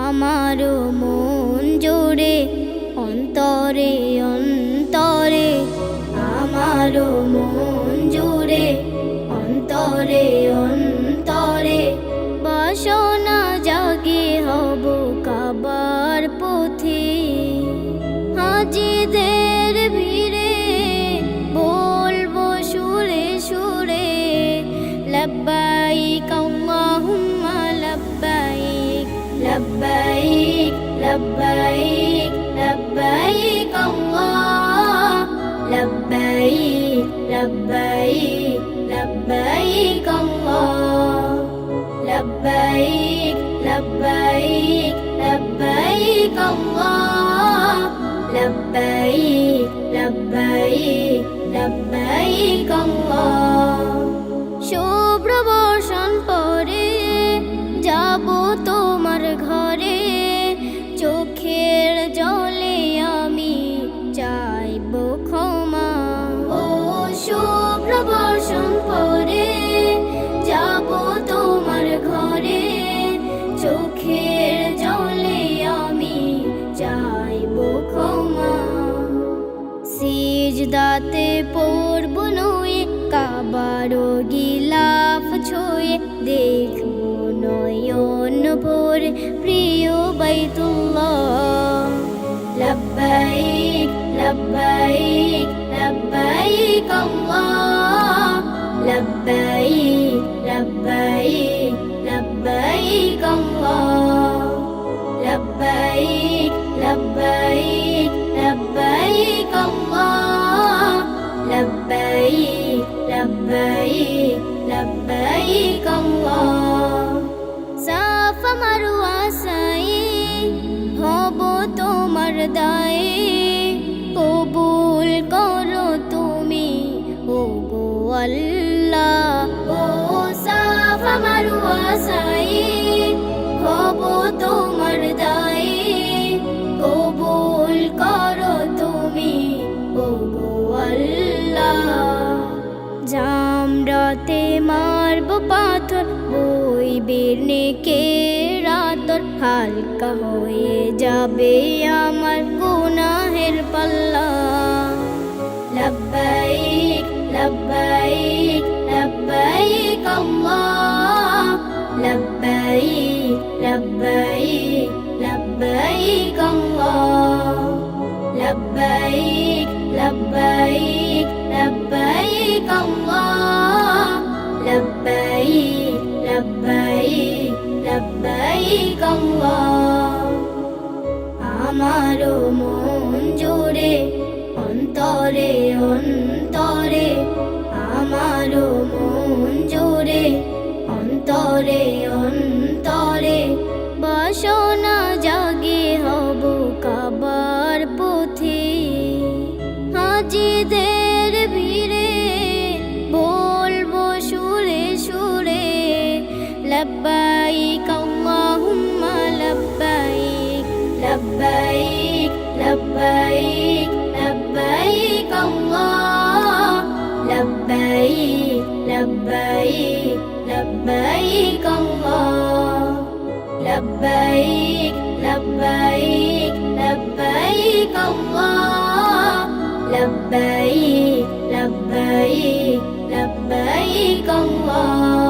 আমারও মন জোরে অন্তরে অন্তরে, আমারও মন জোরে অন্তরে অন্তরে, বাসনা জাগে হব কাবার পথে। হাজিদের ভিড়ে বলবো সুরে সুরে, লব্বাইক আল্লাহুম্মা লব্বাইক, লব্বাইক লব্বাইক লব্বাইক আল্লাহ, লব্বাইক লব্বাইক লব্বাইক আল্লাহ, লব্বাইক লব্বাইক লব্বাইক আল্লাহ, লব্বাইক লব্বাইক লব্বাইক আল্লাহ। শুভ্র বর্ষণ পরে যাব তোমার ঘরে, চোখের জলে আমি চাইব ক্ষমা। ও শুভ্র বর্ষণ পরে যাব তোমার ঘরে, চোখের জলে আমি চাইব ক্ষমা। সিজদাতে পড়ব নুয়ে কাবার গিলাফ ছুঁয়ে, দেখব নয়ন ভরে প্রিয় বাইতুল্লাহ। লব্বাইক লব্বাইক লব্বাইক আল্লাহ, লব্বাইক লব্বাইক লব্বাইক আল্লাহ, লব্বাইক লব্বাইক লব্বাইক আল্লাহ, লব্বাইক লব্বাইক লব্বাইক আল্লাহ। সাফা মারওয়া সাই হব তোমার দায়ে, কবুল করো তুমি ওগো আল্লাহ। ও সাফা মারওয়া সাই হব তোমার দায়ে, কবুল করো তুমি ওগো আল্লাহ। জামরাতে মারব পাথর, বইবের নেকে রাতর, হালকা হয়ে যাবে আমার গুনাহের পাল্লা। লব্বাইক লব্বাইক লব্বাইক আল্লাহ, লব্বাইক লব্বাইক লব্বাইক আল্লাহ, লব্বাইক লব্বাইক লব্বাইক আল্লাহ, লব্বাইক লব্বাইক লব্বাইক আল্লাহ। আমারও মন জোরে অন্তরে অন্তরে, আমারও মন জোরে অন্তরে অন্তরে, বাসনা জাগে হব কাবার পথে। হাজিদের ভিড়ে বলবো সুরে সুরে, লব্বাইক আল্লাহুম্মা লব্বাইক, লব্বাইক লব্বাইক লব্বাইক আল্লাহ, লব্বাইক লব্বাইক লব্বাইক আল্লাহ, লব্বাইক লব্বাইক লব্বাইক আল্লাহ, লব্বাইক লব্বাইক লব্বাইক আল্লাহ।